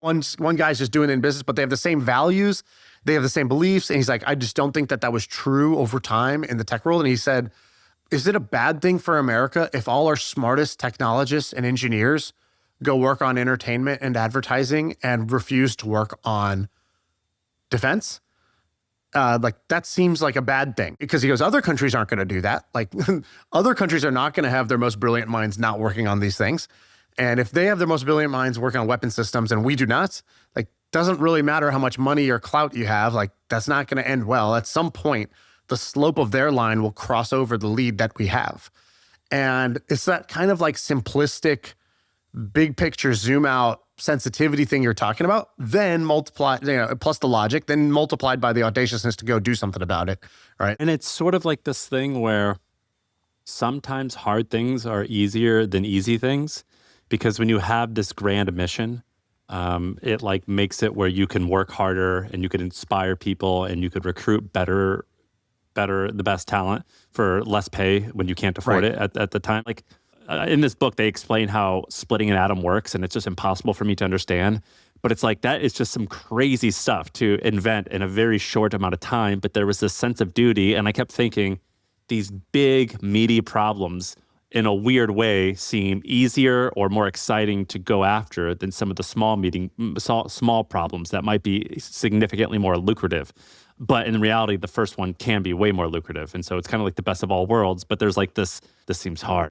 One guy's just doing it in business, but they have the same values, they have the same beliefs. And he's like, I just don't think that was true over time in the tech world. And he said, is it a bad thing for America if all our smartest technologists and engineers go work on entertainment and advertising and refuse to work on defense? Like that seems like a bad thing, because he goes, other countries aren't going to do that. Like other countries are not going to have their most brilliant minds not working on these things. And if they have their most brilliant minds working on weapon systems and we do not, like, doesn't really matter how much money or clout you have, like that's not going to end well. At some point, the slope of their line will cross over the lead that we have. And it's that kind of like simplistic, big picture, zoom out sensitivity thing you're talking about, then multiply, plus the logic, then multiplied by the audaciousness to go do something about it, right? And it's sort of like this thing where sometimes hard things are easier than easy things, because when you have this grand mission, it like makes it where you can work harder and you could inspire people and you could recruit the best talent for less pay when you can't afford it at the time. Like in this book, they explain how splitting an atom works, and it's just impossible for me to understand. But it's like, that is just some crazy stuff to invent in a very short amount of time. But there was this sense of duty, and I kept thinking these big, meaty problems in a weird way seem easier or more exciting to go after than some of the small problems that might be significantly more lucrative. But in reality, the first one can be way more lucrative. And so it's kind of like the best of all worlds, but there's like this seems hard.